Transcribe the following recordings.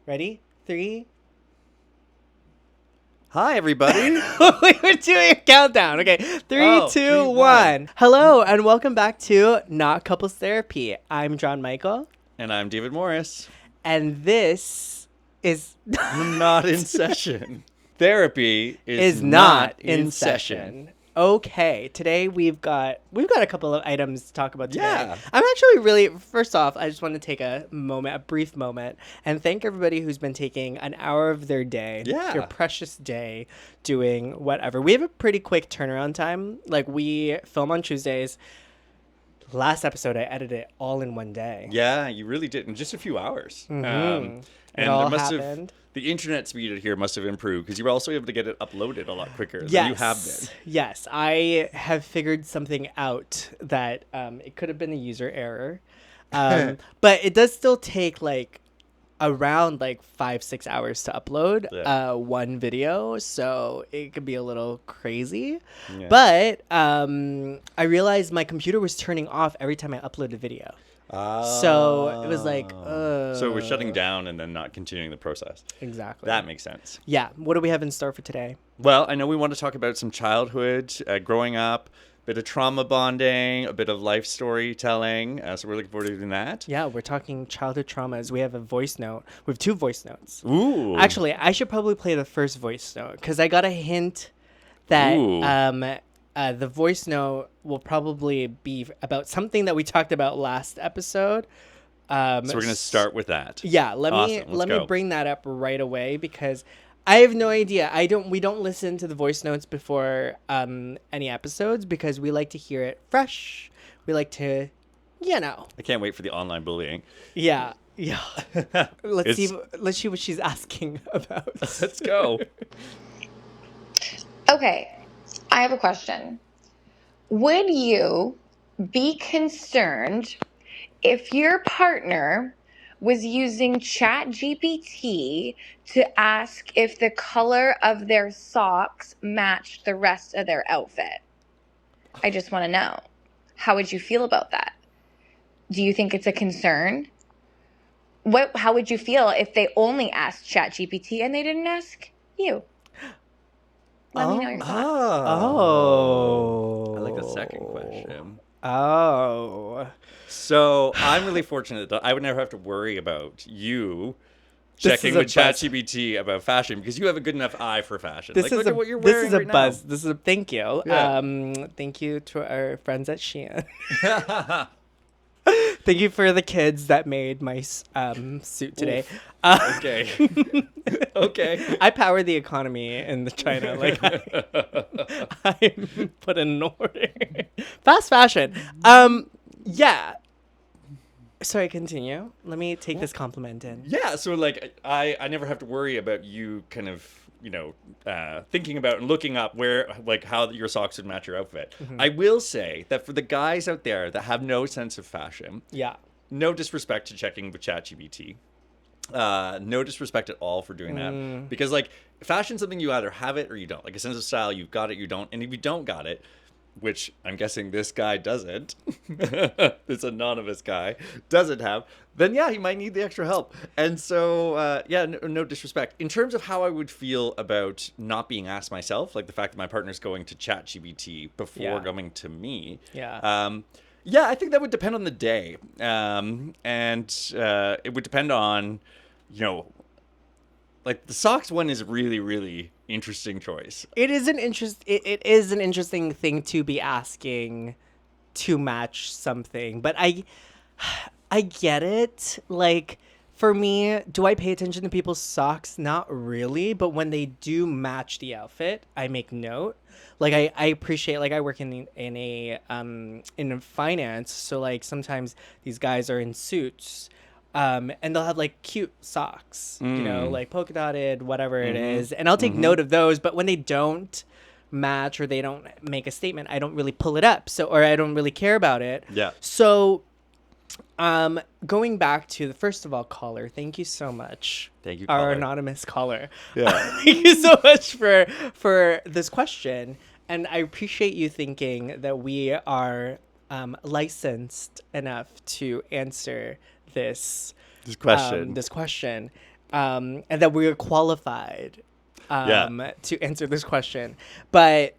Ready? 3. Hi, everybody. We were doing a countdown. Okay, 3, Oh, 2, 3, 1. 1. Hello, and welcome back to Not Couples Therapy. I'm John Michael, And I'm David Morris. and this is Not in session. Therapy is not in session. Okay, today we've got a couple of items to talk about today. Yeah. I'm actually really, first off, I just want to take a brief moment, and thank everybody who's been taking an hour of their day, your precious day, doing whatever. We have a pretty quick turnaround time. Like, we film on Tuesdays. Last episode, I edited it all in one day. Yeah, you really did. In just a few hours. Mm-hmm. And all there happened. The internet speed here must have improved because you were also able to get it uploaded a lot quicker Yes. than you have been. Yes, I have figured something out that it could have been a user error. But it does still take around 5-6 hours to upload one video, so it could be a little crazy. Yeah. But I realized my computer was turning off every time I uploaded a video. So it was like, so we're shutting down and then not continuing the process. Exactly. That makes sense. Yeah. What do we have in store for today? Well, I know we want to talk about some childhood, growing up, a bit of trauma bonding, a bit of life storytelling. So we're looking forward to doing that. Yeah, we're talking childhood traumas. We have a voice note. We have 2 voice notes. Ooh. Actually, I should probably play the first voice note because I got a hint that the voice note will probably be about something that we talked about last episode. So we're going to start with that. Yeah, let me bring that up right away because I have no idea. We don't listen to the voice notes before any episodes because we like to hear it fresh. We like to, I can't wait for the online bullying. Yeah. Yeah. Let's see what she's asking about. Let's go. Okay. I have a question. Would you be concerned if your partner was using ChatGPT to ask if the color of their socks matched the rest of their outfit? I just want to know. How would you feel about that? Do you think it's a concern? How would you feel if they only asked ChatGPT and they didn't ask you? Let me know your thoughts. Oh. I like the second question. Oh. So I'm really fortunate that I would never have to worry about you checking with ChatGPT about fashion because you have a good enough eye for fashion. Look at what you're wearing right now. This is a thank you. Yeah. Thank you to our friends at Shein. Thank you for the kids that made my suit today. Okay. Okay. I power the economy in China. I put in an order. Fast fashion. Yeah. Sorry, continue. Let me take this compliment in. Yeah, so I never have to worry about you kind of, thinking about and looking up how your socks would match your outfit. Mm-hmm. I will say that for the guys out there that have no sense of fashion, no disrespect to checking with ChatGPT. No disrespect at all for doing that. Because fashion's something you either have it or you don't. Like a sense of style, you've got it, you don't. And if you don't got it, which I'm guessing this guy doesn't, this anonymous guy doesn't have, then he might need the extra help. And so, no disrespect. In terms of how I would feel about not being asked myself, like the fact that my partner's going to ChatGPT before going to me. Yeah, I think that would depend on the day. And it would depend on, the socks one is really, really interesting choice. It is an interesting thing to be asking to match something, but I get it. For me, do I pay attention to people's socks? Not really, but when they do match the outfit, I make note. I appreciate, I work in finance, so sometimes these guys are in suits. And they'll have cute socks, polka dotted, whatever it is. And I'll take note of those. But when they don't match or they don't make a statement, I don't really pull it up. Or I don't really care about it. Yeah. So going back to the first of all caller, thank you so much. Thank you, our anonymous caller. Yeah. Thank you so much for this question. And I appreciate you thinking that we are licensed enough to answer this question. and that we are qualified Yeah. to answer this question. But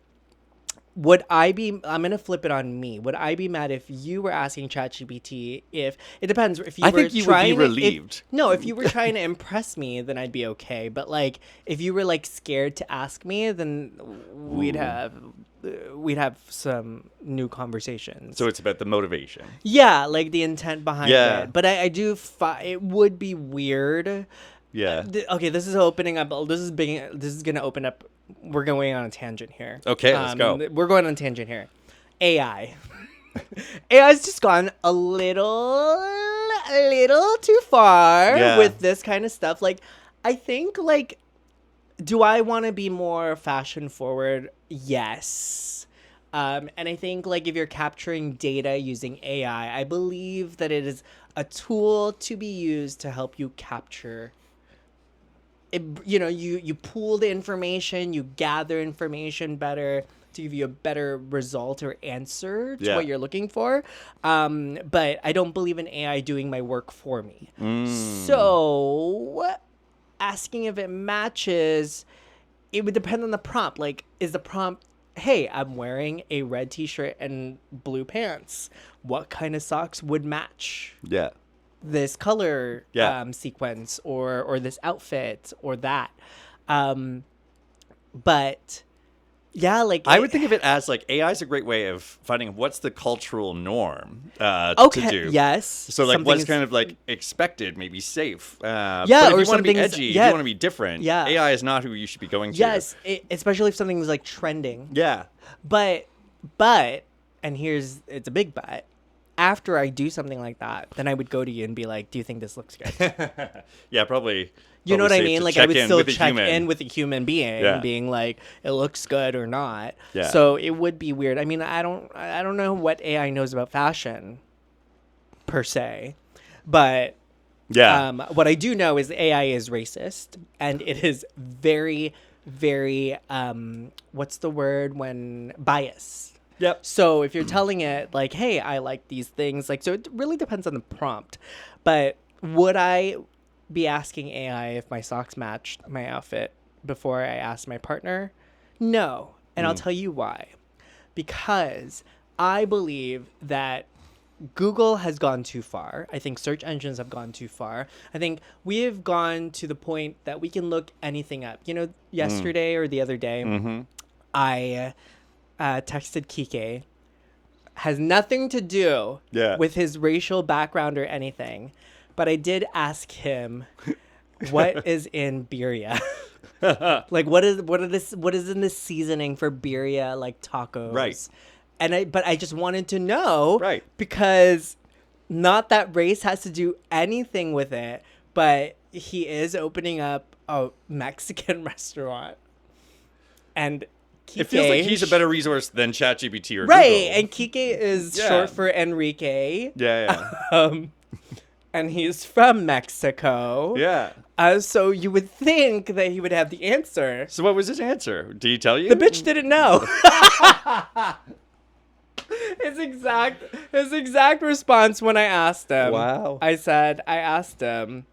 would I be? I'm gonna flip it on me. Would I be mad if you were asking ChatGPT? If it depends. If you I were think you would be trying, relieved. no, if you were trying to impress me, then I'd be okay. But like, if you were like scared to ask me, then we'd have some new conversations. So it's about the motivation. Yeah, like the intent behind Yeah. it. But I do. It would be weird. Yeah. Okay, this is opening up. This is big. This is gonna open up. We're going on a tangent here. Okay, let's go. We're going on a tangent here. AI. AI's just gone a little too far Yeah. with this kind of stuff. Like, I think, like, do I want to be more fashion forward? Yes. And I think, like, if you're capturing data using AI, I believe that it is a tool to be used to help you capture it. You know, you pool the information, you gather information better to give you a better result or answer to Yeah. what you're looking for. But I don't believe in AI doing my work for me. So asking if it matches, it would depend on the prompt. Like, is the prompt, hey, I'm wearing a red t-shirt and blue pants. What kind of socks would match Yeah. this color Yeah. sequence or this outfit or that? But yeah, like I would think of it as like AI is a great way of finding what's the cultural norm to okay, do. yes. So like what's something's- kind of like expected, maybe safe. Yeah, but if or you want to be something's- edgy, if yeah. you want to be different, Yeah. AI is not who you should be going to. yes, especially if something's like trending. Yeah. But, and it's a big but. After I do something like that, then I would go to you and be like, "Do you think this looks good?" Yeah, probably. You know what I safe mean? to Like I check would in still with a check human. in with a human being, Yeah. being like, "It looks good or not." Yeah. So it would be weird. I mean, I don't know what AI knows about fashion, per se, but Yeah. what I do know is AI is racist, and it is very, very what's the word when biased. Yep. So if you're telling it like, hey, I like these things, like, so it really depends on the prompt. But would I be asking AI if my socks matched my outfit before I asked my partner? No. And I'll tell you why. Because I believe that Google has gone too far. I think search engines have gone too far. I think we have gone to the point that we can look anything up. You know, yesterday or the other day, I texted Kike. Has nothing to do Yeah. with his racial background or anything, but I did ask him what is in Birria. Like what is in the seasoning for Birria, like tacos. Right. But I just wanted to know, Right. because not that race has to do anything with it, but he is opening up a Mexican restaurant. And Kike, It feels like he's a better resource than ChatGPT or right, Google. and Kike is Yeah. short for Enrique. Yeah, yeah. And he's from Mexico. Yeah. So you would think that he would have the answer. So what was his answer? Did he tell you? The bitch didn't know. His exact response when I asked him. Wow. I asked him,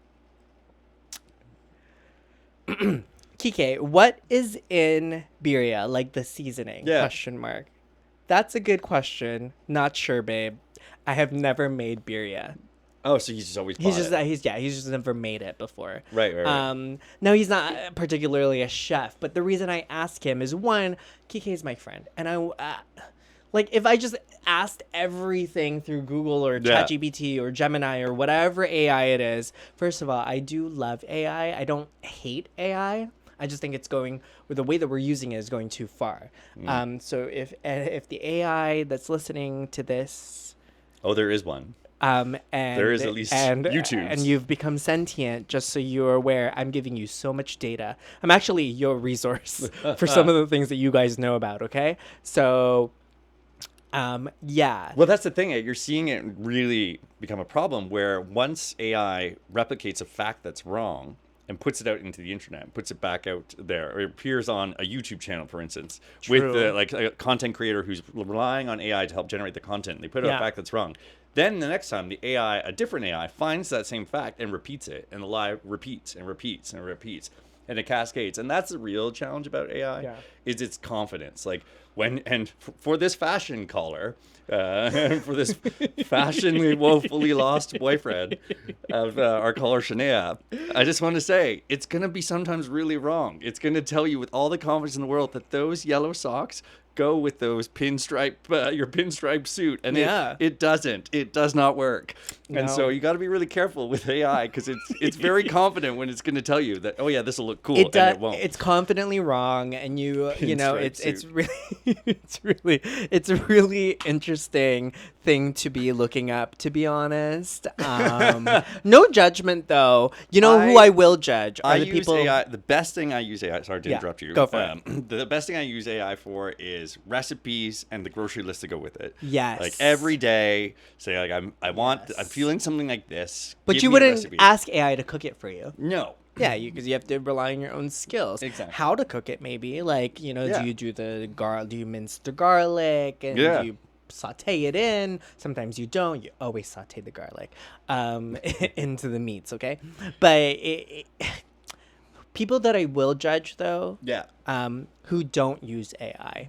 Kike, what is in Birria? Like the seasoning? Yeah. Question mark. That's a good question. Not sure, babe. I have never made Birria. Oh, so he's just always bought He's it. just never made it before. Right. No, he's not particularly a chef, but the reason I ask him is, one, Kike is my friend, and like if I just asked everything through Google or Yeah. ChatGPT or Gemini or whatever AI it is. First of all, I do love AI. I don't hate AI. I just think it's going, with the way that we're using it, is going too far. So if the AI that's listening to this, Oh, there is one. and There is at least and YouTubes. and you've become sentient, just so you're aware, I'm giving you so much data. I'm actually your resource for some of the things that you guys know about. Okay, so yeah. Well, that's the thing. You're seeing it really become a problem where once AI replicates a fact that's wrong, and puts it out into the internet, puts it back out there, or it appears on a YouTube channel, for instance, True. with like a content creator who's relying on AI to help generate the content. They put out Yeah. a fact that's wrong. Then the next time, the AI, a different AI, finds that same fact and repeats it, and the lie repeats and repeats and repeats, and it cascades. And that's the real challenge about AI, Yeah. is its confidence. Like for this fashion caller, for this fashionly woefully lost boyfriend of our caller Shania, I just want to say it's gonna be sometimes really wrong. It's gonna tell you with all the confidence in the world that those yellow socks go with those your pinstripe suit, and Yeah. it doesn't. It does not work. And No. so you got to be really careful with AI, because it's very confident when it's going to tell you that, oh yeah, this will look cool, It and does. it won't. It's confidently wrong, and you know Pinstripe it's suit. really it's a really interesting thing to be looking up. To be honest, no judgment though. You know who I will judge are I the use people. AI. The best thing I use AI. Sorry to Yeah, interrupt you. go for it. The best thing I use AI for is recipes and the grocery list to go with it. Yes. Like every day, say like I'm Yes. feeling something like this. But give you me a wouldn't recipe. ask AI to cook it for you. No. Yeah, because you have to rely on your own skills. Exactly. How to cook it, maybe. Like, Yeah. do you do do you mince the garlic and Yeah. do you saute it in? Sometimes you don't. You always saute the garlic into the meats, okay? But people that I will judge, though, Yeah. who don't use AI.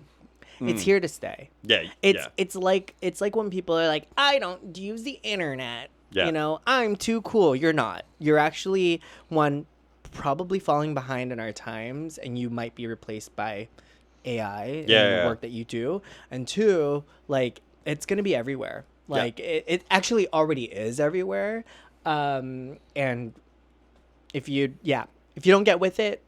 It's here to stay. Yeah. It's like when people are like, I don't use the internet. Yeah. You know, I'm too cool. You're not. You're actually probably falling behind in our times, and you might be replaced by AI in the work that you do. And two, like, it's gonna be everywhere. Like it actually already is everywhere. And if you don't get with it,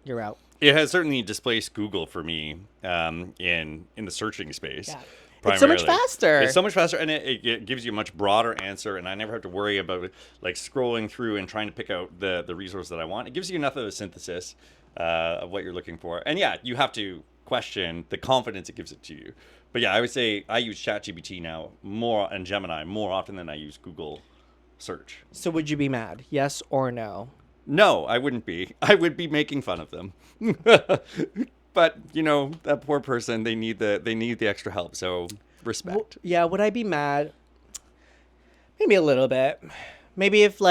you're out. It has certainly displaced Google for me in the searching space. Yeah. It's so much primarily. faster. It's so much faster, and it gives you a much broader answer, and I never have to worry about like scrolling through and trying to pick out the resource that I want. It gives you enough of a synthesis of what you're looking for. And yeah, you have to question the confidence it gives it to you. But yeah, I would say I use ChatGPT now and Gemini more often than I use Google search. So would you be mad? Yes or no? No, I wouldn't be. I would be making fun of them. But you know, that poor person, they need the extra help. So respect. Yeah, would I be mad? Maybe a little bit. Maybe if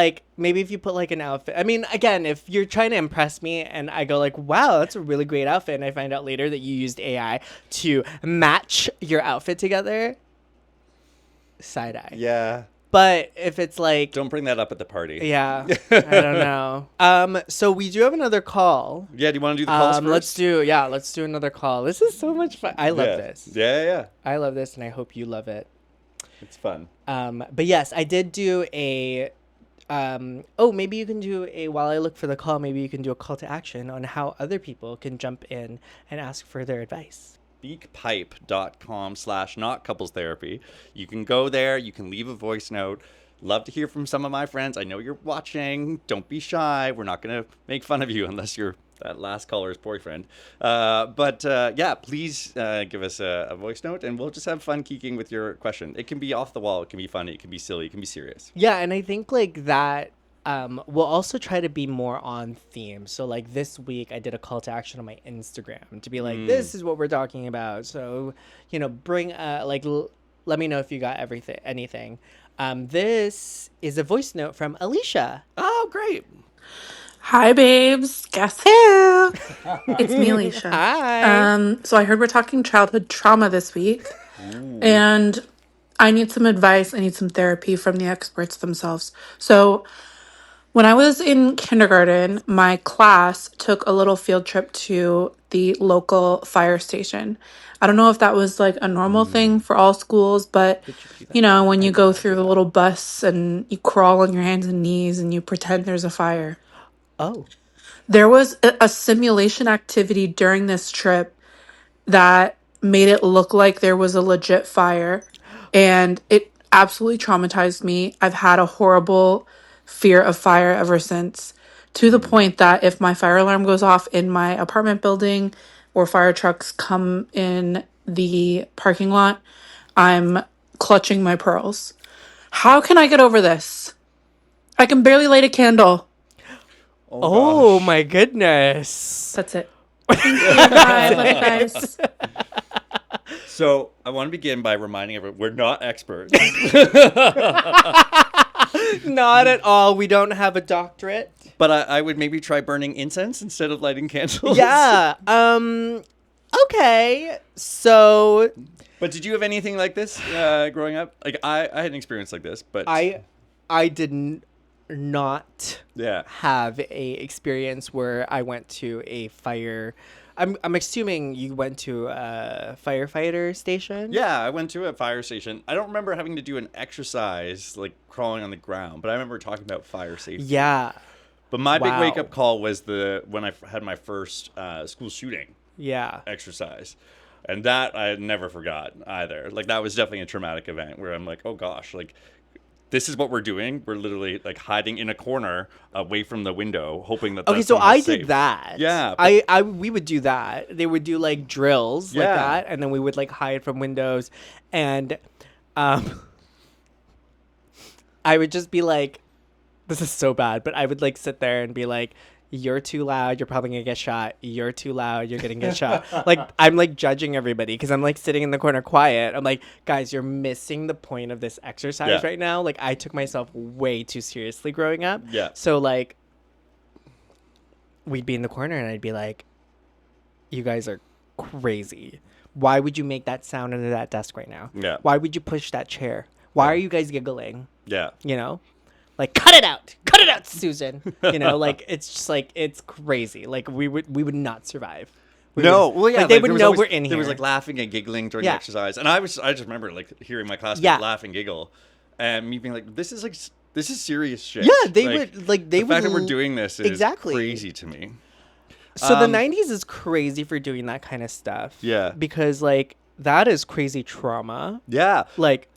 you put like an outfit. I mean, again, if you're trying to impress me and I go like, "Wow, that's a really great outfit," and I find out later that you used AI to match your outfit together, side eye. Yeah. But if it's like, Don't bring that up at the party. yeah, I don't know. So we do have another call. Yeah. Do you want to do the calls first? Let's do another call. This is so much fun. I love this. Yeah. I love this, and I hope you love it. It's fun. But yes, I did do a. Maybe you can do while I look for the call, maybe you can do a call to action on how other people can jump in and ask for their advice. Speakpipe.com/notcouplestherapy. You can go there. You can leave a voice note. Love to hear from some of my friends. I know you're watching. Don't be shy. We're not going to make fun of you unless you're that last caller's boyfriend. Please give us a voice note, and we'll just have fun geeking with your question. It can be off the wall. It can be funny. It can be silly. It can be serious. Yeah, and I think like that. We'll also try to be more on theme. So like this week I did a call to action on my Instagram to be like, this is what we're talking about. So, bring let me know if you got anything. This is a voice note from Alicia. Oh, great. Hi, babes. Guess who? It's me, Alicia. Hi. So I heard we're talking childhood trauma this week, and I need some advice. I need some therapy from the experts themselves. So when I was in kindergarten, my class took a little field trip to the local fire station. I don't know if that was like a normal thing for all schools, but when you go through the little bus and you crawl on your hands and knees and you pretend there's a fire. Oh. There was a simulation activity during this trip that made it look like there was a legit fire, and it absolutely traumatized me. I've had a horrible fear of fire ever since, to the point that if my fire alarm goes off in my apartment building or fire trucks come in the parking lot, I'm clutching my pearls. How can I get over this? I can barely light a candle. Oh gosh. my goodness. That's it. Thank you. Bye. Love you guys. So I want to begin by reminding everyone we're not experts. Not at all. We don't have a doctorate. But I would maybe try burning incense instead of lighting candles. Yeah. Okay. So But did you have anything like this growing up? Like I had an experience like this, but I did not yeah. have a experience where I went to a fire. I'm assuming you went to a firefighter station. Yeah, I went to a fire station. I don't remember having to do an exercise like crawling on the ground, but I remember talking about fire safety. Yeah. But my big Wow. wake up call was when I had my first school shooting Yeah. exercise. And that I never forgot either. Like that was definitely a traumatic event where I'm like, oh gosh, like this is what we're doing. We're literally like hiding in a corner away from the window, hoping that. Okay, so I did that. Yeah, we would do that. They would do like drills like Yeah. that, and then we would like hide from windows, and I would just be like, "This is so bad," but I would like sit there and be like, "You're too loud. You're probably gonna get shot. You're too loud. You're gonna get shot." Like I'm like judging everybody because I'm like sitting in the corner quiet. I'm like, guys, you're missing the point of this exercise Yeah. right now. Like I took myself way too seriously growing up. Yeah. So like, we'd be in the corner and I'd be like, "You guys are crazy. Why would you make that sound under that desk right now? Yeah. Why would you push that chair? Why are you guys giggling? Yeah. You know?" Like, cut it out, Susan. You know, like it's just like it's crazy. Like we would not survive. They Like, would there know was always- we're in here. There was like laughing and giggling during Yeah. the exercise, and I just remember like hearing my classmates Yeah. laugh and giggle, and me being like, this is serious shit. Yeah, they Like, would like they the would fact that we're doing this is exactly crazy to me. So the 90s is crazy for doing that kind of stuff. Yeah. Because like that is crazy trauma. Yeah. Like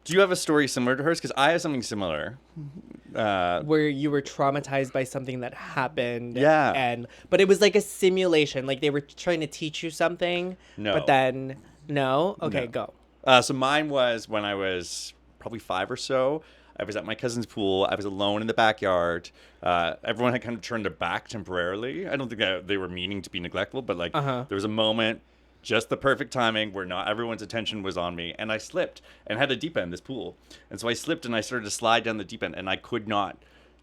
Do you have a story similar to hers? Because I have something similar. where you were traumatized by something that happened. Yeah. But it was like a simulation. Like they were trying to teach you something. No. But then no. Okay, No. go. So mine was when I was probably 5 or so. I was at my cousin's pool. I was alone in the backyard. Everyone had kind of turned their back temporarily. I don't think they were meaning to be neglectful, but like there was a moment, just the perfect timing where not everyone's attention was on me, and I slipped and had a deep end, this pool. And so I slipped and I started to slide down the deep end, and I could not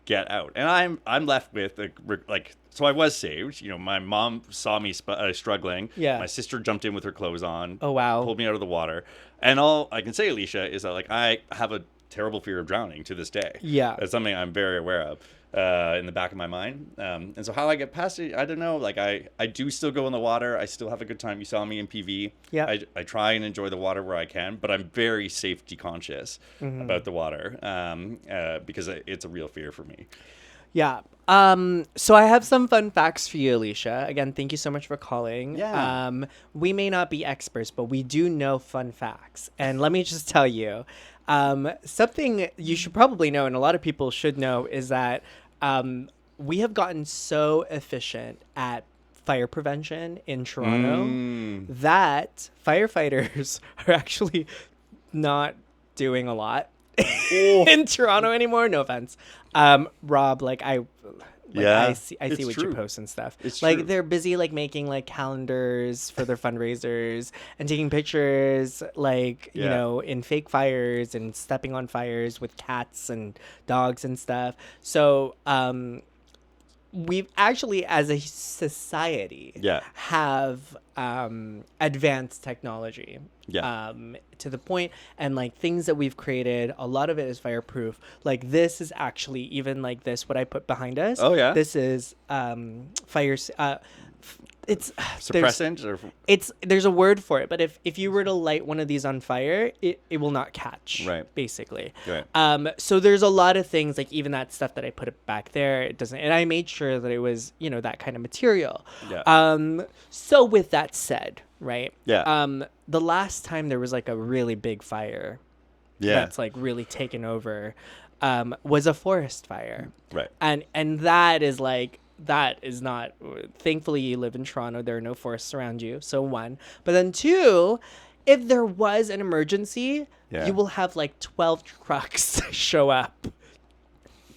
get out. And I'm left with like so I was saved. You know, my mom saw me struggling. Yeah. My sister jumped in with her clothes on. Oh, wow. Pulled me out of the water. And all I can say, Alicia, is that like I have a terrible fear of drowning to this day. Yeah. That's something I'm very aware of in the back of my mind. And so how I get past it, I don't know. Like I do still go in the water. I still have a good time. You saw me in PV. Yeah. I try and enjoy the water where I can, but I'm very safety conscious about the water because it's a real fear for me. Yeah. So I have some fun facts for you, Alicia. Again, thank you so much for calling. Yeah. We may not be experts, but we do know fun facts. And let me just tell you, something you should probably know, and a lot of people should know, is that we have gotten so efficient at fire prevention in Toronto that firefighters are actually not doing a lot in Toronto anymore. No offense. Rob, Yeah, I see it's what true. you post and stuff. It's like true. they're busy like making like calendars for their fundraisers and taking pictures like, you Yeah. know, in fake fires and stepping on fires with cats and dogs and stuff. So, we've actually as a society Yeah. have advanced technology Yeah. to the point, and like things that we've created, a lot of it is fireproof. Like this is actually even like this what I put behind us. Oh, yeah? This is it's Suppressant or there's a word for it, but if you were to light one of these on fire, it will not catch. Right. Basically. Right. So there's a lot of things, like even that stuff that I put it back there, it doesn't, and I made sure that it was, you know, that kind of material. Yeah. So with that said, right? Yeah. The last time there was like a really big fire Yeah. that's like really taken over, was a forest fire. Right. And that is not, thankfully you live in Toronto, there are no forests around you, so one. But then two, if there was an emergency, Yeah. you will have like 12 trucks show up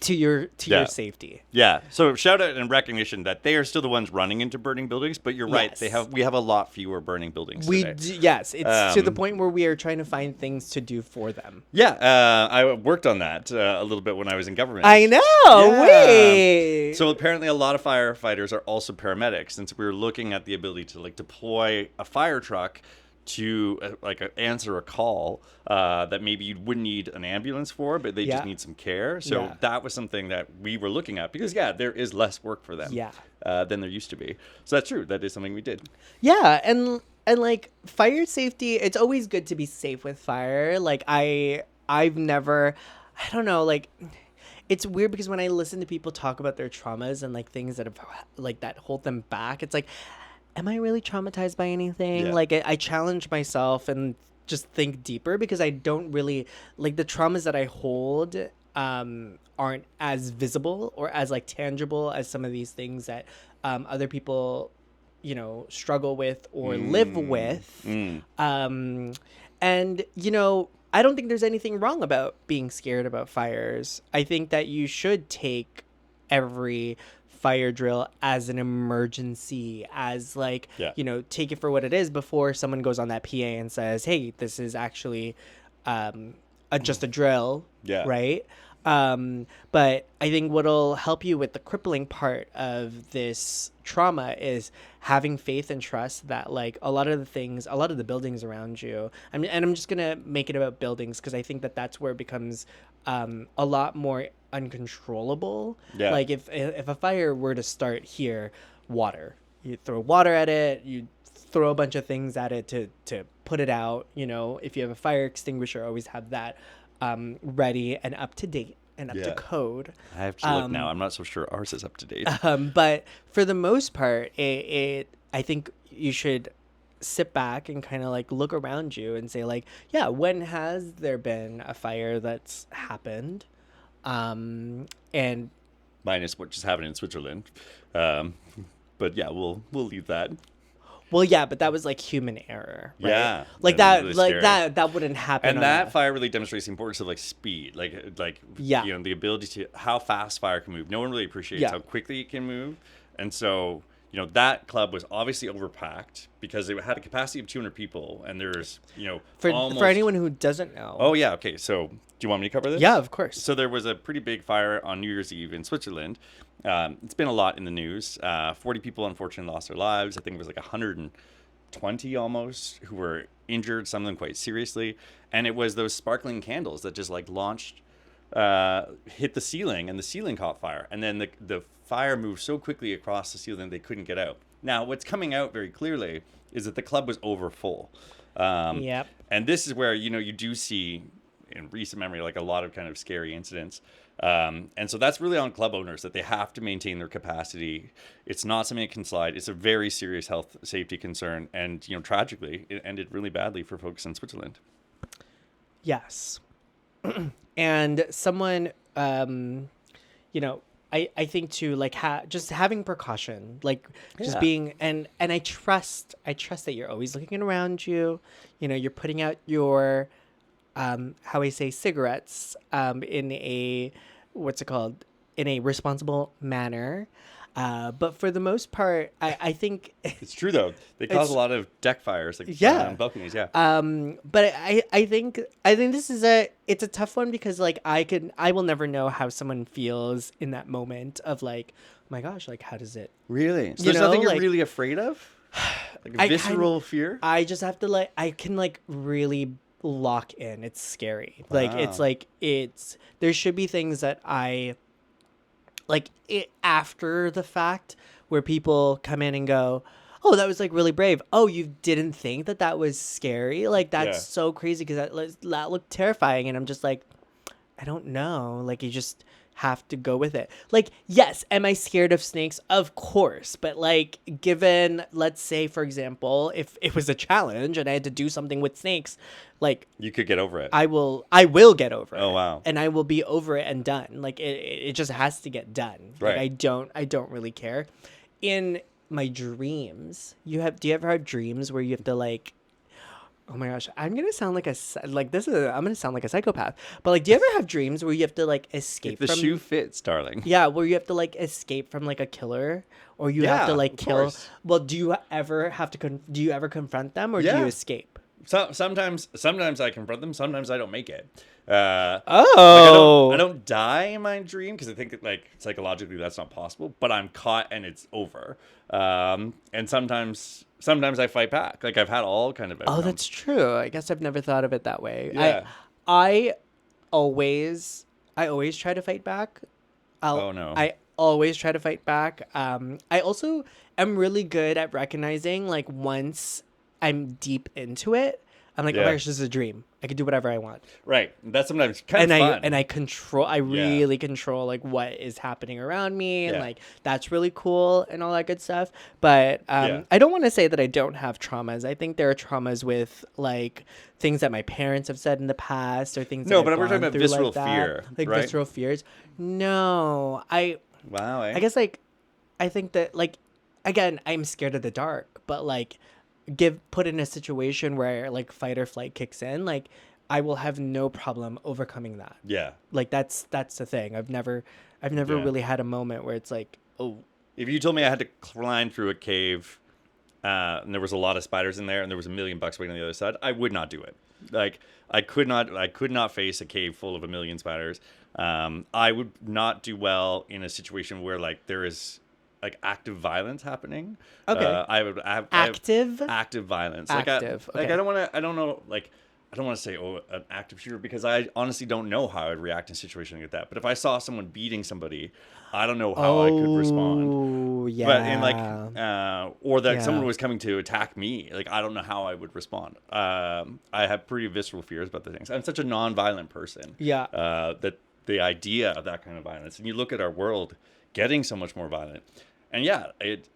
to your Yeah. safety. Yeah. So shout out and recognition that they are still the ones running into burning buildings, but you're right. Yes. We have a lot fewer burning buildings today. Yes, it's to the point where we are trying to find things to do for them. Yeah, I worked on that a little bit when I was in government. I know. Yeah. Wait. So apparently, a lot of firefighters are also paramedics, since we were looking at the ability to like deploy a fire truck to answer a call that maybe you wouldn't need an ambulance for, but they just need some care. So that was something that we were looking at because there is less work for them than there used to be. So that's true. That is something we did. Yeah, and like fire safety, it's always good to be safe with fire. Like I've never, I don't know, like it's weird because when I listen to people talk about their traumas and like things that have like that hold them back, it's like, am I really traumatized by anything? Yeah. Like I challenge myself and just think deeper because I don't really like the traumas that I hold aren't as visible or as like tangible as some of these things that other people struggle with or live with. And I don't think there's anything wrong about being scared about fires. I think that you should take every fire drill as an emergency, as like take it for what it is before someone goes on that PA and says, hey, this is actually just a drill, right? But I think what'll help you with the crippling part of this trauma is having faith and trust that like a lot of the buildings around you, I'm just gonna make it about buildings because I think that that's where it becomes a lot more uncontrollable. Like if a fire were to start here, water, you throw water at it, you throw a bunch of things at it to put it out. If you have a fire extinguisher, always have that ready and up to date and up to code. I have to look now. I'm not so sure ours is up to date. But for the most part, I think you should sit back and kind of like look around you and say like, yeah, when has there been a fire that's happened? And minus what just happened in Switzerland. But yeah, we'll leave that. Well, yeah, but that was like human error, right? Yeah, like that, really like that wouldn't happen. And that fire really demonstrates the importance of like speed, like the ability to how fast fire can move. No one really appreciates how quickly it can move, and so that club was obviously overpacked because it had a capacity of 200 people, and there's for anyone who doesn't know. Oh yeah, okay. So do you want me to cover this? Yeah, of course. So there was a pretty big fire on New Year's Eve in Switzerland. It's been a lot in the news. 40 people unfortunately lost their lives. I think it was like 120 almost who were injured, some of them quite seriously. And it was those sparkling candles that just like launched, hit the ceiling, and the ceiling caught fire. And then the fire moved so quickly across the ceiling they couldn't get out. Now, what's coming out very clearly is that the club was over full. Yep. And this is where, you do see in recent memory, like a lot of kind of scary incidents. And so that's really on club owners that they have to maintain their capacity. It's not something that can slide. It's a very serious health safety concern. And, tragically, it ended really badly for folks in Switzerland. Yes. And someone, I think too, like just having precaution, like just being, and I trust that you're always looking around you, you're putting out your, how I say cigarettes, in a, in a responsible manner. But for the most part, I think it's true though. They cause a lot of deck fires, like balconies. Yeah. But I think this is it's a tough one because like I will never know how someone feels in that moment of like, oh my gosh, like how does it really? So there's nothing you're really afraid of? Like a visceral fear? I just have to I can really lock in. It's scary. Like there should be things that I like it after the fact where people come in and go, oh, that was like really brave. Oh, you didn't think that was scary? Like that's so crazy because that looked terrifying. And I'm just like, I don't know. Like you just have to go with it. Like, yes, am I scared of snakes? Of course. But like given, let's say, for example, if it was a challenge and I had to do something with snakes, like you could get over it. I will get over it. Oh wow. And I will be over it and done. Like it just has to get done. Right. Like I don't really care. In my dreams, do you ever have dreams where you have to like Oh my gosh, I'm gonna sound like I'm gonna sound like a psychopath. But like, do you ever have dreams where you have to like If escape the from? shoe fits, darling. Yeah, where you have to like escape from like a killer, or you have to Yeah, like of kill. course. Well, do you ever have to? Do you ever confront them, or do you Yeah. escape? Sometimes I confront them. Sometimes I don't make it. Oh, I don't die in my dream because I think that, like, psychologically that's not possible. But I'm caught and it's over. And sometimes I fight back. Like I've had all kind of oh, outcomes. that's true. I guess I've never thought of it that way. Yeah. I I always try to fight back. Oh, no. I always try to fight back. I also am really good at recognizing like once I'm deep into it, I'm like, oh Yeah. my gosh, this is a dream. I can do whatever I want. Right. That's sometimes kind of fun. I really control like what is happening around me, and Yeah. like that's really cool and all that good stuff. But Yeah. I don't want to say that I don't have traumas. I think there are traumas with like things that my parents have said in the past, or things. No, that but I've we're talking gone about through visceral like that. fear, Like right? visceral fears. No, Wow. Eh? I guess like I think that like again, I'm scared of the dark, but like put in a situation where like fight or flight kicks in, like I will have no problem overcoming that. Yeah. Like that's the thing. I've never Yeah. really had a moment where it's like, oh, If you told me I had to climb through a cave, and there was a lot of spiders in there, and there was $1 million waiting on the other side, I would not do it. Like I could not face a cave full of 1 million spiders. I would not do well in a situation where like there is like active violence happening. Okay. Active violence. Active, Like okay. I don't want to say an active shooter because I honestly don't know how I'd react in a situation like that. But if I saw someone beating somebody, I don't know how I could respond. Oh, yeah. But in like, or that Yeah. someone was coming to attack me, like I don't know how I would respond. I have pretty visceral fears about the things. I'm such a non-violent person. Yeah. That the idea of that kind of violence, and you look at our world getting so much more violent, and yeah, it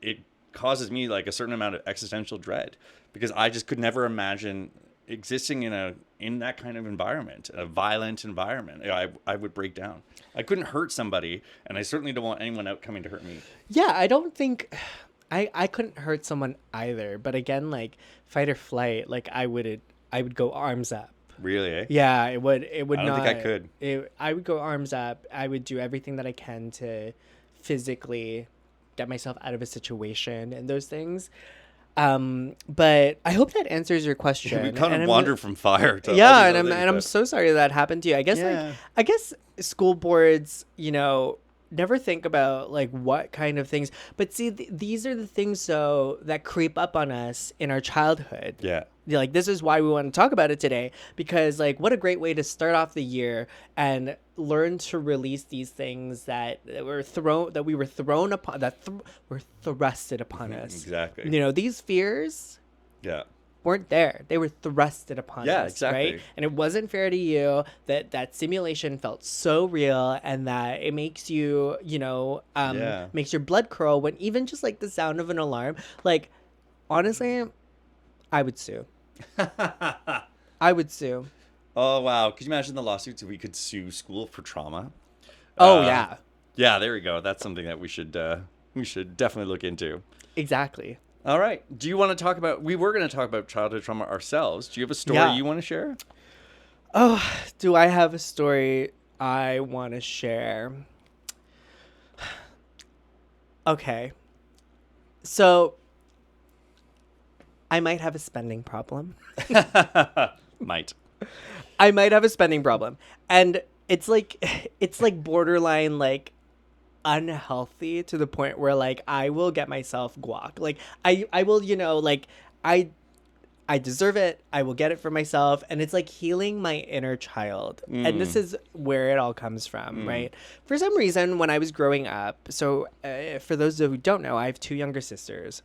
causes me like a certain amount of existential dread because I just could never imagine existing in that kind of environment, a violent environment. I would break down. I couldn't hurt somebody, and I certainly don't want anyone out coming to hurt me. Yeah, I don't think I couldn't hurt someone either. But again, like fight or flight, like I would go arms up. Really, eh? Yeah, it would I don't not. think I could. I would go arms up. I would do everything that I can to physically get myself out of a situation and those things. But I hope that answers your question. We kind And of I'm wander from fire to yeah, all these and other I'm things, so sorry that happened to you. I guess Yeah. I guess school boards, never think about like what kind of things. But see, these are the things though that creep up on us in our childhood. Yeah. Like this is why we want to talk about it today, because like what a great way to start off the year and learn to release these things that were thrown upon were thrusted upon us. Exactly. These fears Yeah. weren't there. They were thrusted upon Yeah, us, exactly. right? And it wasn't fair to you that simulation felt so real, and that it makes you, Yeah. makes your blood curl when even just like the sound of an alarm. Like, honestly, I would sue. I would sue. Oh wow! Could you imagine the lawsuits if we could sue school for trauma? Oh Uh, yeah, Yeah, there we go. That's something that we should definitely look into. exactly. All right. Do you want to talk about? We were going to talk about childhood trauma ourselves. Do you have a story Yeah. you want to share? Oh, do I have a story I want to share? Okay. So, I might have a spending problem. Might. I might have a spending problem. And it's like borderline like unhealthy to the point where like I will get myself guac. Like I will, like I deserve it. I will get it for myself. And it's like healing my inner child. And this is where it all comes from, right? For some reason, when I was growing up, so for those who don't know, I have 2 younger sisters.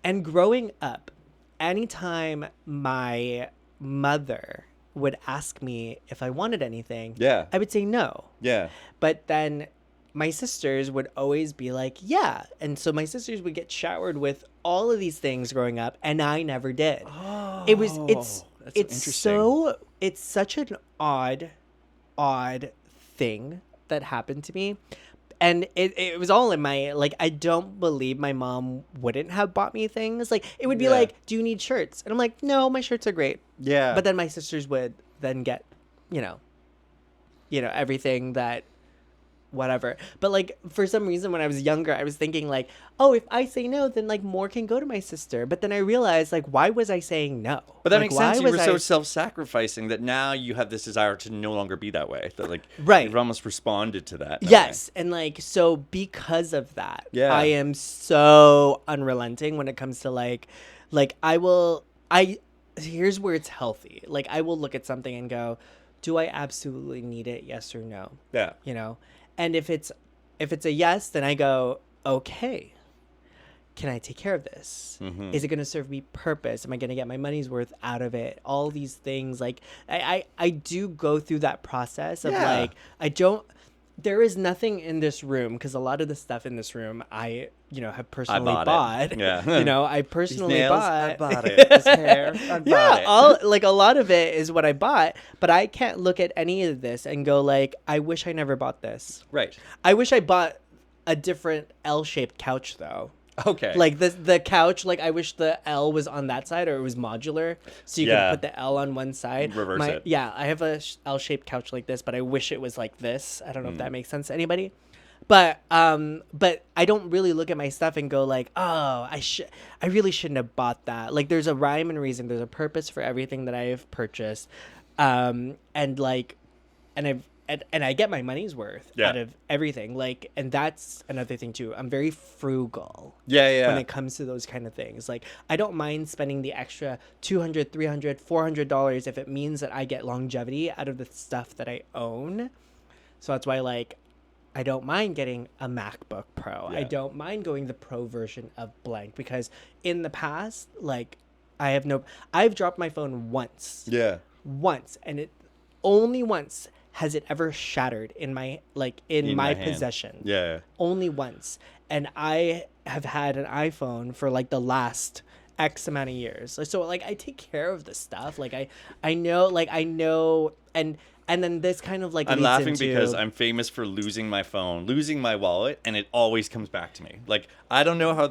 And growing up, anytime my mother would ask me if I wanted anything, Yeah. I would say no. Yeah. But then my sisters would always be like, yeah. And so my sisters would get showered with all of these things growing up, and I never did. Oh, It's interesting. it's such an odd thing that happened to me. And it was all in my, like, I don't believe my mom wouldn't have bought me things. Like, it would be Yeah. like, do you need shirts? And I'm like, no, my shirts are great. Yeah. But then my sisters would then get, you know, everything that, whatever. But like, for some reason, when I was younger, I was thinking like, oh, if I say no, then like more can go to my sister. But then I realized, like, why was I saying no? But that Like, makes why sense. You was were I- so self-sacrificing that now you have this desire to no longer be that way. That like Right. you've almost responded to that. in a Yes, and like, so because of that, Yeah. I am so unrelenting when it comes to like here's where it's healthy. Like, I will look at something and go, do I absolutely need it? Yes or no? way. Yeah. You know? And if it's a yes, then I go, okay, can I take care of this? Mhm. Is it going to serve me purpose? Am I going to get my money's worth out of it? All these things. Like, I do go through that process of Yeah. like, there is nothing in this room, because a lot of the stuff in this room I have personally bought it. bought. Yeah. I These personally nails, bought. I bought it. This hair, I bought Yeah, it. all like a lot of it is what I bought, but I can't look at any of this and go like, I wish I never bought this. Right. I wish I bought a different L-shaped couch though. Okay. Like the couch, like I wish the L was on that side, or it was modular, so you Yeah. could put the L on one side. Reverse it. Yeah, I have a L-shaped couch like this, but I wish it was like this. I don't know if that makes sense to anybody. But I don't really look at my stuff and go like, oh, I really shouldn't have bought that. Like, there's a rhyme and reason, there's a purpose for everything that I have purchased, and like, and I get my money's worth Yeah. out of everything. Like, and that's another thing too. I'm very frugal Yeah. when it comes to those kind of things. Like, I don't mind spending the extra $200, $300, $400 if it means that I get longevity out of the stuff that I own. So that's why, like, I don't mind getting a MacBook Pro. I Yeah. don't mind going the Pro version of blank, because in the past, like, I've dropped my phone once, and it only once has it ever shattered in my In my my hand. possession. Yeah. Only once. And I have had an iPhone for like the last X amount of years. So like, I take care of the stuff. Like, I know, and then this kind of like I'm leads laughing into, because I'm famous for losing my phone, losing my wallet, and it always comes back to me. Like, I don't know how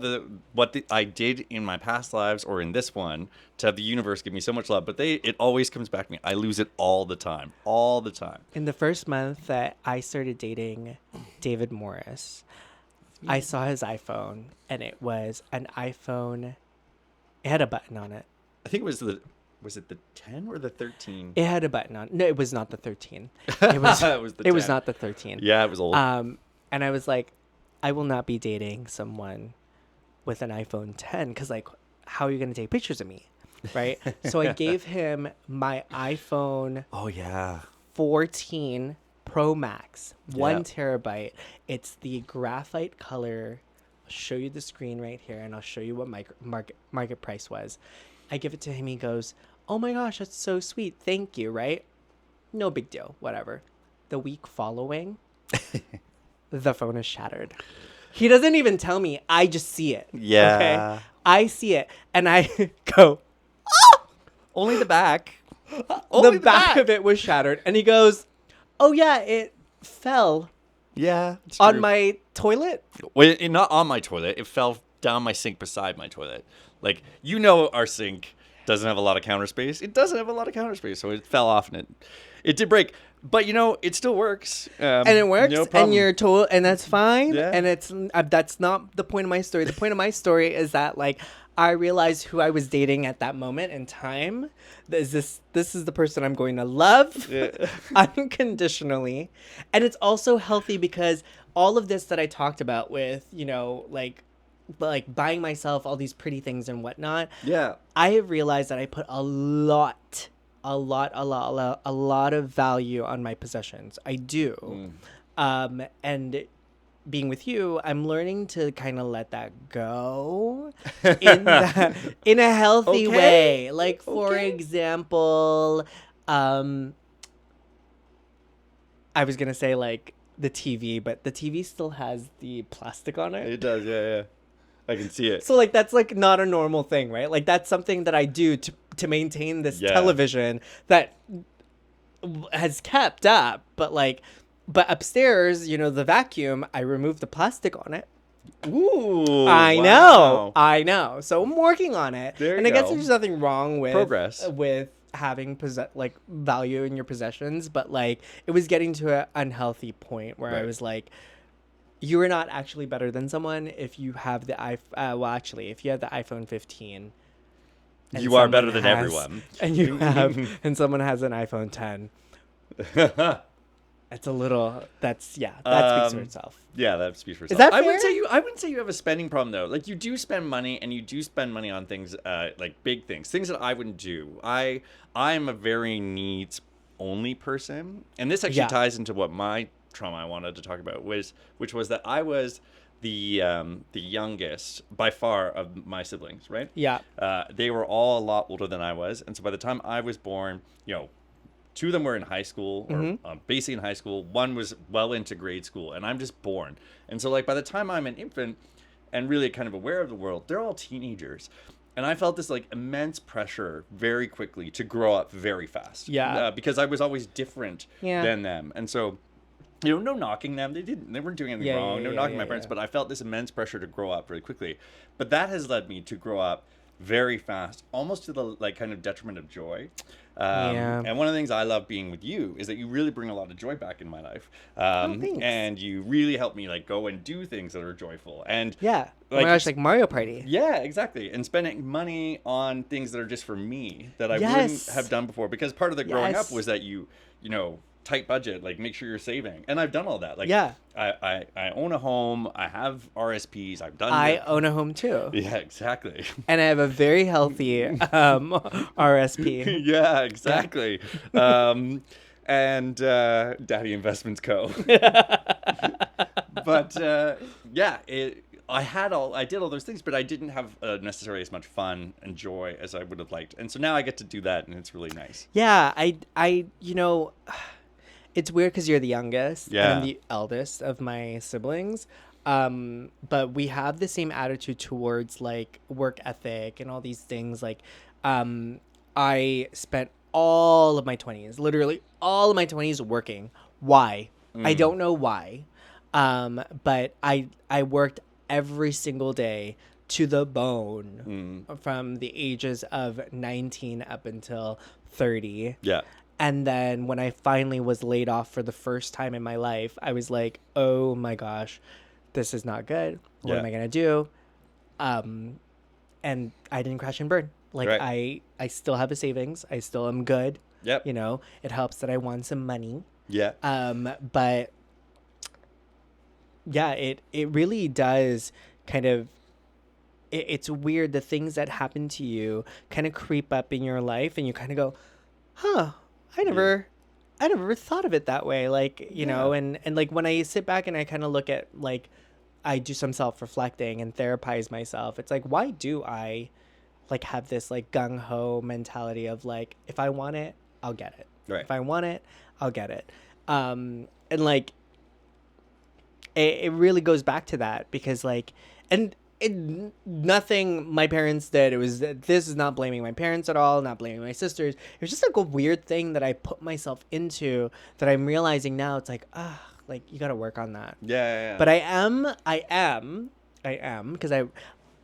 I did in my past lives or in this one to have the universe give me so much love, but it always comes back to me. I lose it all the time. in the first month that I started dating David Morris, I saw his iPhone, and it was an iPhone. It had a button on it. I think it was it the 10 or the 13? It had a button on. No, it was not the 13. It was. It was the it was 10. not the 13. Yeah, it was old. And I was like, I will not be dating someone with an iPhone 10, because like, how are you gonna take pictures of me, right? So I gave him my iPhone Oh yeah. 14 Pro Max, Yeah. 1 terabyte. It's the graphite color. I'll show you the screen right here, and I'll show you what market price was. I give it to him. He goes, "Oh my gosh, that's so sweet. Thank you." Right? No big deal. Whatever. The week following, the phone is shattered. He doesn't even tell me. I just see it. Yeah. Okay? I see it, and I go, Only the back. the back of it was shattered. And he goes, "Oh yeah, it fell Yeah. it's on true. my toilet." Well, not on my toilet. It fell down my sink beside my toilet. Like, our sink doesn't have a lot of counter space. It doesn't have a lot of counter space, so it fell off and it did break. But it still works. And it works, No problem. and you're told, and that's fine. Yeah. And it's that's not the point of my story. The point of my story is that, like, I realized who I was dating at that moment in time. This is the person I'm going to love unconditionally. And it's also healthy because all of this that I talked about with, like buying myself all these pretty things and whatnot, Yeah. I have realized that I put a lot of value on my possessions. I do. And being with you, I'm learning to kind of let that go in a healthy Okay. way. Like, for Okay. example, I was going to say like the TV, but the TV still has the plastic on it. It does. Yeah. I can see it. So like, that's like not a normal thing, right? Like, that's something that I do to maintain this Yeah. television that has kept up, but like, But upstairs, you know, the vacuum, I removed the plastic on it. Ooh, I wow. know. So I'm working on it. There And you I guess go. there's nothing wrong with Progress. having like value in your possessions, but like it was getting to an unhealthy point where I Right. was like, you are not actually better than someone if you have the if you have the iPhone 15 and You are better someone than has, everyone. and someone has an iPhone 10. It's a little, that speaks for itself. Yeah, that speaks for itself. that I wouldn't fair? say you have a spending problem though. Like you do spend money, and you do spend money on things like big things that I wouldn't do. I'm a very needs only person, and this actually Yeah. ties into what my trauma I wanted to talk about which was that I was the youngest by far of my siblings, right? Yeah. They were all a lot older than I was, and so by the time I was born, two of them were in high school, or basically in high school. One was well into grade school, and I'm just born. And so, like, by the time I'm an infant and really kind of aware of the world, they're all teenagers. And I felt this, like, immense pressure very quickly to grow up very fast. Yeah. Because I was always different Yeah. than them. And so, no knocking them. They weren't doing anything wrong. No knocking my parents. But I felt this immense pressure to grow up very quickly. But that has led me to grow up very fast, almost to the like kind of detriment of joy. And one of the things I love being with you is that you really bring a lot of joy back in my life. Thanks. And you really help me like go and do things that are joyful. And Yeah. Oh my gosh, like Mario Party. yeah, exactly. And spending money on things that are just for me that I Yes. wouldn't have done before, because part of the growing up Yes. was that you know, tight budget, like make sure you're saving. And I've done all that. Like Yeah. I own a home, I have RSPs, I've done I own a home too. Yeah, exactly. And I have a very healthy RSP. Yeah, exactly. And Daddy Investments Co. But yeah, I did all those things, but I didn't have necessarily as much fun and joy as I would have liked. And so now I get to do that, and it's really nice. Yeah, you know, it's weird because you're the youngest and Yeah. I'm the eldest of my siblings. But we have the same attitude towards like work ethic and all these things. Like, I spent all of my 20s, literally all of my 20s working. Why? I don't know why. But I worked every single day to the bone from the ages of 19 up until 30. Yeah. And then when I finally was laid off for the first time in my life, I was like, oh my gosh, this is not good. What am I going to do? And I didn't crash and burn. Like, Right. I still have a savings. I still am good. Yep. You know, it helps that I won some money. Yeah. But yeah, it really does kind of, it's weird. The things that happen to you kind of creep up in your life and you kind of go, huh, I never thought of it that way. Like, you know, and like when I sit back and I kind of look at like, I do some self-reflecting and therapize myself. It's like, why do I like have this like gung-ho mentality of like, if I want it, I'll get it. Right. If I want it, I'll get it. And like, it really goes back to that because like, and nothing my parents did. It was, this is not blaming my parents at all, not blaming my sisters. It was just like a weird thing that I put myself into that I'm realizing now. It's like, like you got to work on that. Yeah. But I am, because I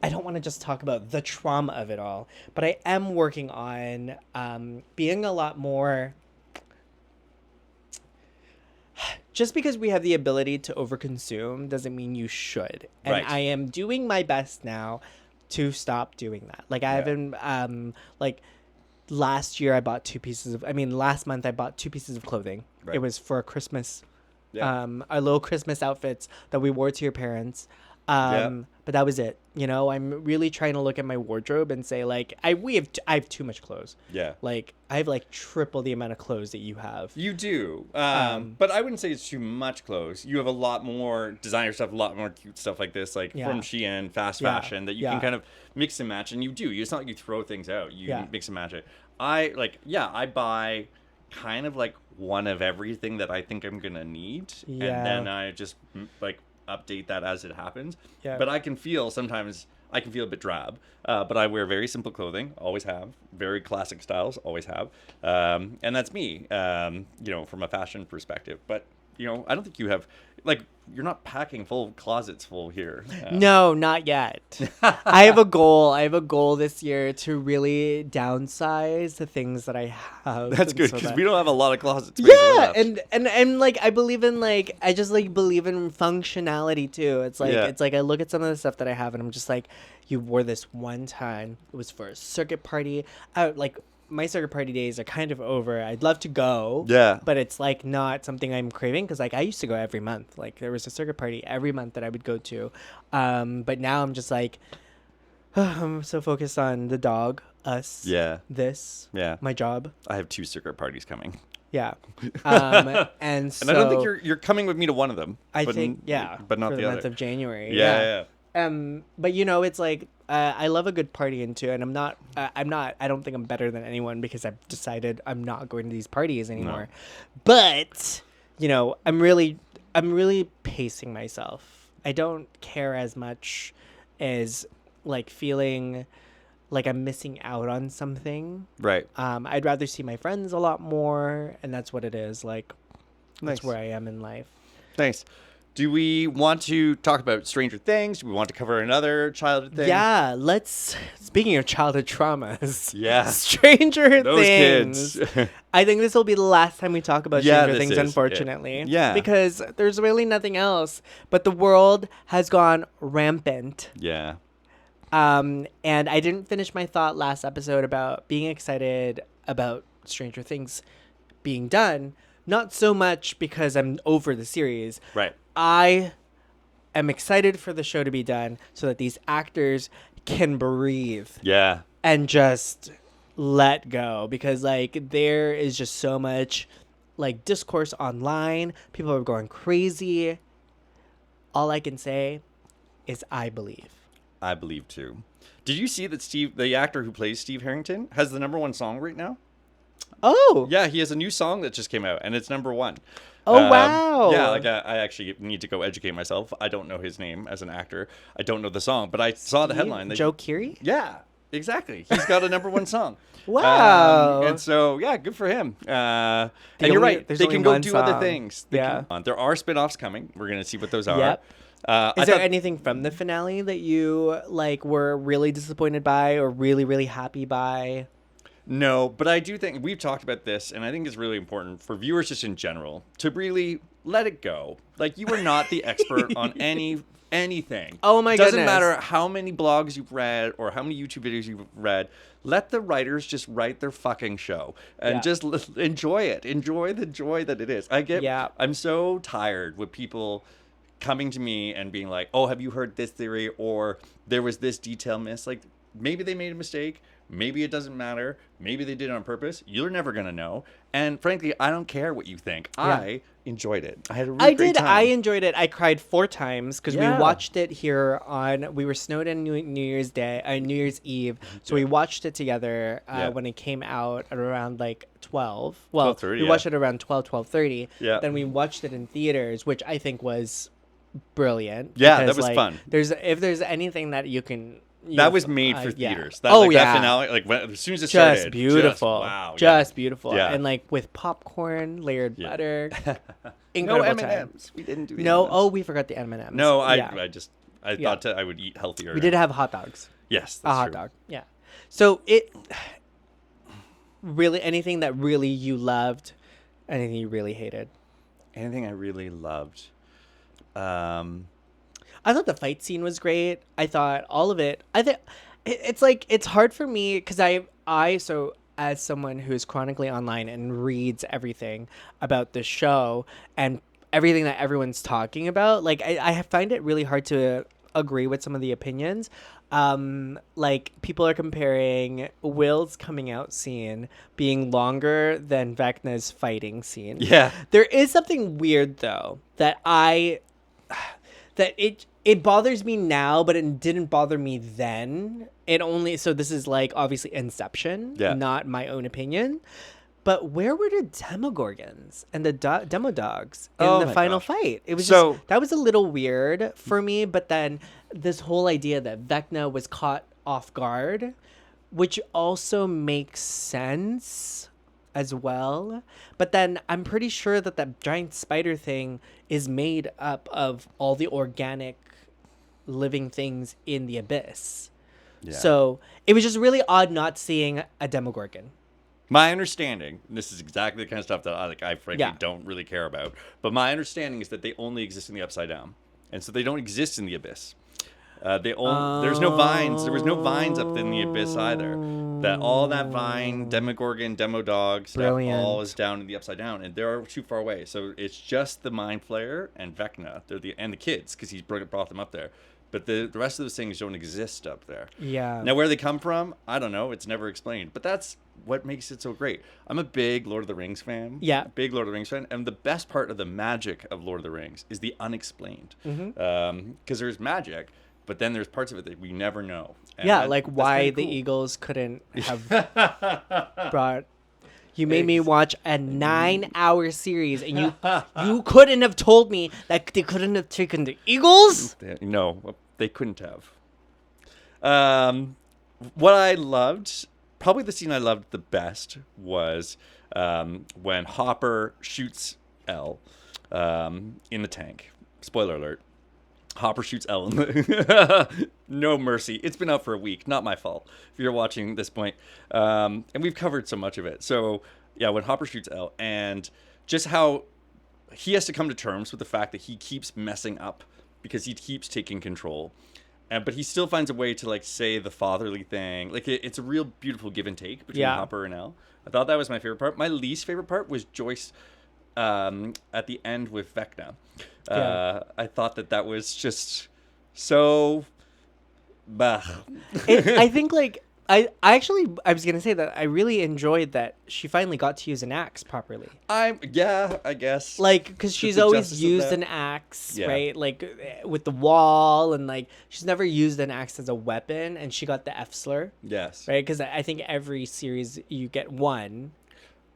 don't want to just talk about the trauma of it all, but I am working on being a lot more. Just because we have the ability to overconsume doesn't mean you should. And Right. I am doing my best now to stop doing that. Like I haven't, like last month I bought 2 pieces of clothing. Right. It was for Christmas, Yeah. our little Christmas outfits that we wore to your parents. But that was it. You know, I'm really trying to look at my wardrobe and say like, I have too much clothes. Yeah. Like I have like triple the amount of clothes that you have. You do, but I wouldn't say it's too much clothes. You have a lot more designer stuff, a lot more cute stuff like this, like from Shein, fast fashion, that you can kind of mix and match. And you do. It's not like you throw things out. You mix and match it. I buy kind of like one of everything that I think I'm gonna need, and then I just like update that as it happens. But I can feel sometimes a bit drab, but I wear very simple clothing, always have, very classic styles, always have, and that's me, you know, from a fashion perspective. But I don't think you have, like, you're not packing full closets full here. No, not yet. I have a goal. I have a goal this year to really downsize the things that I have. That's and good so because that- we don't have a lot of closet space Yeah, left. and like I believe in I just like believe in functionality too. It's like Yeah. it's like I look at some of the stuff that I have and I'm just like, you wore this one time. It was for a circuit party. My circuit party days are kind of over. I'd love to go. Yeah. But it's like not something I'm craving because like I used to go every month. Like there was a circuit party every month that I would go to. But now I'm just like I'm so focused on the dog, us, Yeah. this, Yeah. my job. I have 2 circuit parties coming. Yeah. And so And I don't think you're coming with me to one of them. I but think but not for the the other. month of January. Yeah. But it's like I love a good party into, and I don't think I'm better than anyone because I've decided I'm not going to these parties anymore. But I'm really pacing myself. I don't care as much as like feeling like I'm missing out on something. Right. I'd rather see my friends a lot more, and that's what it is. Like, that's Nice. where I am in life. Thanks. Do we want to talk about Stranger Things? Do we want to cover another childhood thing? Yeah, speaking of childhood traumas. Yeah. Stranger Those Things. kids. I think this will be the last time we talk about Yeah, Stranger this Things, is. unfortunately. Yeah. Because there's really nothing else. But the world has gone rampant. Yeah. And I didn't finish my thought last episode about being excited about Stranger Things being done. Not so much because I'm over the series. Right. I am excited for the show to be done so that these actors can breathe Yeah. and just let go, because like there is just so much like discourse online. People are going crazy. All I can say is I believe. I believe too. Did you see that the actor who plays Steve Harrington, has the #1 song right now? Oh. Yeah, he has a new song that just came out, and it's #1. Oh, wow. Yeah, like I actually need to go educate myself. I don't know his name as an actor. I don't know the song, but I saw the headline. Joe Keery? Yeah, exactly. He's got a #1 song. Wow. And so, yeah, good for him. And you're only- right. there's They only can go one do other song. things. Yeah. There are spin-offs coming. We're going to see what those are. Yep. I Is there thought- anything from the finale that you like were really disappointed by or really, really happy by? No, but I do think we've talked about this, and I think it's really important for viewers just in general to really let it go. Like, you are not the expert on anything. Oh my Doesn't goodness. matter how many blogs you've read or how many YouTube videos you've read. Let the writers just write their fucking show and Yeah. just enjoy it. Enjoy the joy that it is. Yeah. I'm so tired with people coming to me and being like, "Oh, have you heard this theory?" or "There was this detail missed." Like, maybe they made a mistake. Maybe it doesn't matter. Maybe they did it on purpose. You're never going to know. And frankly, I don't care what you think. Yeah. I enjoyed it. I had a really great time. I enjoyed it. I cried 4 times because Yeah. we watched it here we were snowed in New Year's Day, New Year's Eve. So we watched it together Yeah. when it came out at around like 12. Well, 12:30, we yeah. watched it around 12:30. Yeah. Then we watched it in theaters, which I think was brilliant. Yeah, that because, was like, fun. If there's anything that you can... That was made for yeah. theaters. That Yeah. finale, like as soon as it started, Just beautiful. wow. Just beautiful. Yeah. And like with popcorn, layered Yeah. butter. No Incredible time. M&Ms. We didn't do the No, M&Ms. oh, we forgot the M&Ms. No, I Yeah. Yeah. thought I would eat healthier. We did have hot dogs. Yes, A that's hot true. dog. Yeah. So it really, anything that really you loved, anything you really hated. Anything I really loved. I thought the fight scene was great. I thought all of it. I think it's like it's hard for me because so as someone who is chronically online and reads everything about the show and everything that everyone's talking about, like I find it really hard to agree with some of the opinions. Like people are comparing Will's coming out scene being longer than Vecna's fighting scene. Yeah. There is something weird though that it bothers me now, but it didn't bother me then. So this is like obviously Inception, Yeah. not my own opinion. But where were the Demogorgons and the demo dogs in Oh the my final gosh. fight? It was So- that was a little weird for me. But then this whole idea that Vecna was caught off guard, which also makes sense as well. But then I'm pretty sure that that giant spider thing is made up of all the organic living things in the abyss. Yeah. So it was just really odd not seeing a Demogorgon. My understanding, and this is exactly the kind of stuff that I frankly Yeah. don't really care about, but my understanding is that they only exist in the Upside Down, and so they don't exist in the Abyss. There's no vines. There was no vines up in the Abyss either. That all that vine, Demogorgon, Demodog stuff, Brilliant. all is down in the Upside Down, and they're too far away. So it's just the Mind Flayer and Vecna. And the kids, because he's brought them up there. But the rest of those things don't exist up there. Yeah. Now, where they come from, I don't know. It's never explained. But that's what makes it so great. I'm a big Lord of the Rings fan. Yeah. Big Lord of the Rings fan. And the best part of the magic of Lord of the Rings is the unexplained. Because there's magic, but then there's parts of it that we never know. And Yeah, that- like that's why kinda the cool. Eagles couldn't have brought. You made me watch a 9-hour series, and you couldn't have told me that they couldn't have taken the Eagles. No, they couldn't have. What I loved, probably the scene I loved the best, was when Hopper shoots Elle in the tank. Spoiler alert. Hopper shoots Elle. No mercy. It's been out for a week. Not my fault. If you're watching this point. And we've covered so much of it. So, yeah, when Hopper shoots Elle, and just how he has to come to terms with the fact that he keeps messing up because he keeps taking control. But he still finds a way to, like, say the fatherly thing. Like, it's a real beautiful give and take between Hopper and Elle. I thought that was my favorite part. My least favorite part was Joyce at the end with Vecna. I thought that was just so... Bah. I think like I was gonna say that I really enjoyed that she finally got to use an axe properly. I guess. Like, because she's the always justice of used that. an axe, Yeah. right? Like with the wall, and like she's never used an axe as a weapon, and she got the F slur, Yes. right? Because I think every series you get one.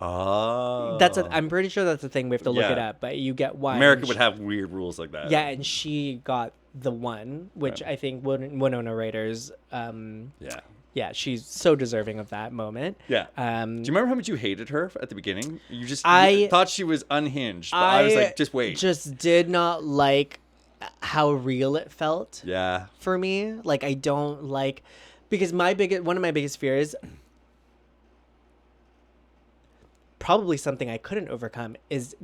Oh. I'm pretty sure that's the thing. We have to look it Yeah. up, but you get one. America and would have weird rules like that. Yeah, and she got the one, which I think Winona Ryder's. Yeah. Yeah, she's so deserving of that moment. Yeah. Do you remember how much you hated her at the beginning? You thought she was unhinged, but I was like, just wait. Just did not like how real it felt Yeah. for me. Like, I don't like, because one of my biggest fears, probably something I couldn't overcome, is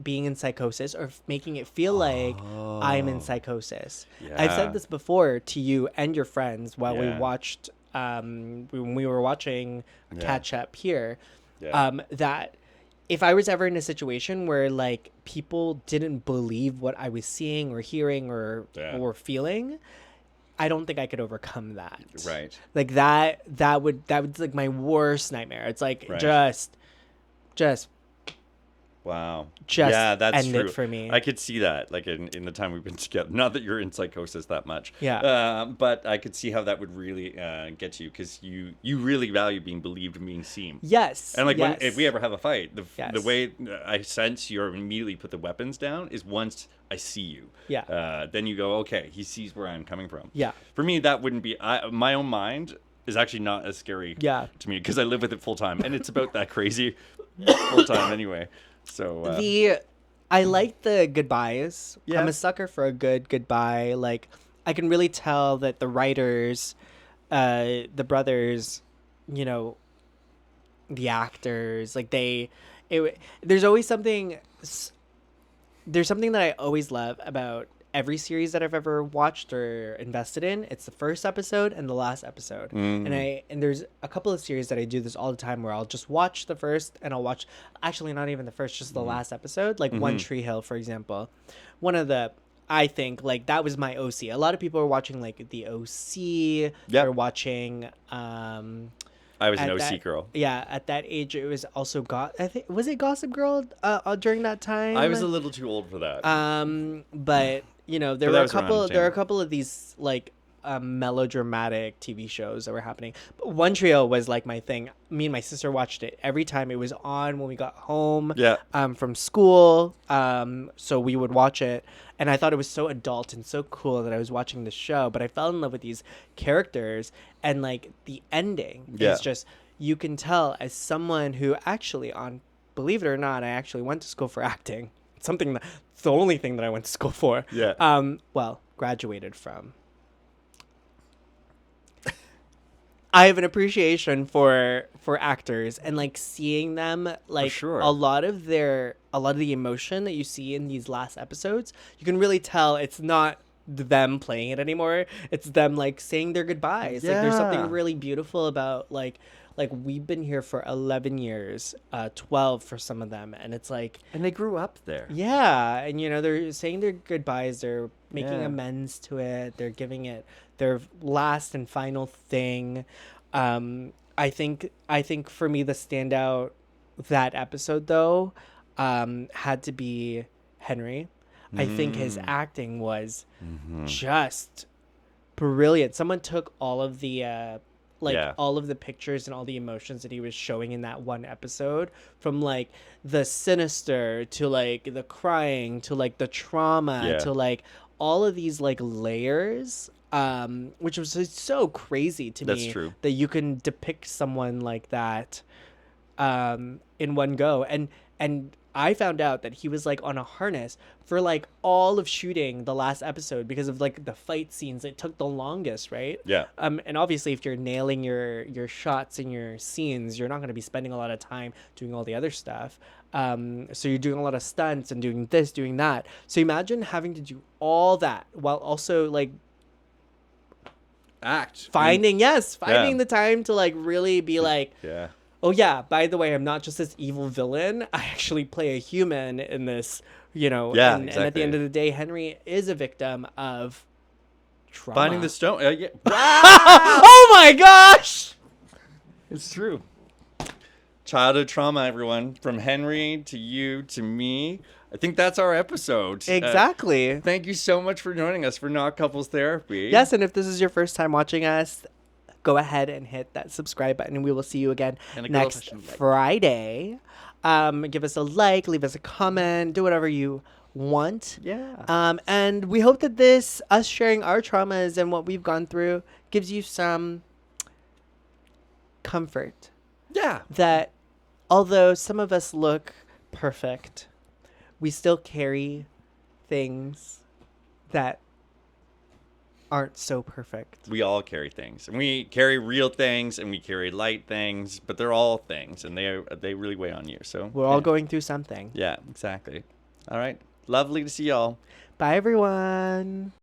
being in psychosis or making it feel like I'm in psychosis. I've Yeah. said this before to you and your friends while we Yeah. watched when we were watching catch up here, Yeah. that if I was ever in a situation where like people didn't believe what I was seeing or hearing or feeling, I don't think I could overcome that. Right. Like that would like my worst nightmare. It's like Right. just Wow. Just yeah, that's end true. it for me. I could see that, like in the time we've been together. Not that you're in psychosis that much. Yeah. But I could see how that would really get you, because you really value being believed and being seen. Yes. And like yes. if we ever have a fight, the Yes. way I sense you immediately put the weapons down is once I see you. Yeah. Then you go, okay, he sees where I'm coming from. Yeah. For me, that wouldn't be. My own mind is actually not as scary. Yeah. To me, because I live with it full time, and it's about that crazy full time anyway. So I like the goodbyes. Yeah. I'm a sucker for a good goodbye. Like, I can really tell that the writers, the brothers, you know, the actors, like there's always something. There's something that I always love about every series that I've ever watched or invested in. It's the first episode and the last episode. And there's a couple of series that I do this all the time where I'll just watch the first, and I'll watch, actually not even the first, just the last episode, like One Tree Hill, for example. I think like that was my OC. A lot of people are watching like the OC. They're watching I was an at OC that- girl. Yeah, at that age it was also was it Gossip Girl during that time? I was a little too old for that. But you know, there But were that a was around couple. the There were a time. couple of these like melodramatic TV shows that were happening. But One Trio was like my thing. Me and my sister watched it every time it was on when we got home. Yeah. From school. So we would watch it, and I thought it was so adult and so cool that I was watching the show. But I fell in love with these characters, and like the ending Yeah. is just. you can tell as someone who actually believe it or not, I actually went to school for acting. It's the only thing that I went to school for. Yeah. Well, graduated from. I have an appreciation for actors and like seeing them like sure. a lot of the emotion that you see in these last episodes, you can really tell it's not them playing it anymore. It's them like saying their goodbyes. Like there's something Yeah. really beautiful about like we've been here for 11 years, 12 for some of them, and it's like And they grew up there. yeah, and you know they're saying their goodbyes, they're making Yeah. amends to it, they're giving it their last and final thing. I think for me the standout that episode though had to be Henry. I think his acting was just brilliant. Someone took all of the Yeah. all of the pictures and all the emotions that he was showing in that one episode, from like the sinister to like the crying to like the trauma Yeah. to like all of these like layers, which was just so crazy to That's me true. that you can depict someone like that in one go. And I found out that he was like on a harness for like all of shooting the last episode because of like the fight scenes. It took the longest, right? Yeah. And obviously if you're nailing your shots and your scenes, you're not going to be spending a lot of time doing all the other stuff. So you're doing a lot of stunts and doing this, doing that. So imagine having to do all that while also like finding the time to like really be like, Yeah. oh yeah, by the way, I'm not just this evil villain. I actually play a human in this, you know. Yeah, and at the end exactly. of the day, Henry is a victim of trauma. Finding the stone. Yeah. Oh my gosh! It's true. Childhood trauma, everyone. From Henry to you to me. I think that's our episode. Exactly. Thank you so much for joining us for Not Couples Therapy. Yes, and if this is your first time watching us, go ahead and hit that subscribe button, and we will see you again And a girl next passion like. Friday. Give us a like, leave us a comment, do whatever you want. Yeah. And we hope that this, us sharing our traumas and what we've gone through, gives you some comfort Yeah. that although some of us look perfect, we still carry things that aren't so perfect. We all carry things. And we carry real things and we carry light things, but they're all things and they really weigh on you. So We're all going through something. Yeah, exactly. All right. Lovely to see y'all. Bye, everyone.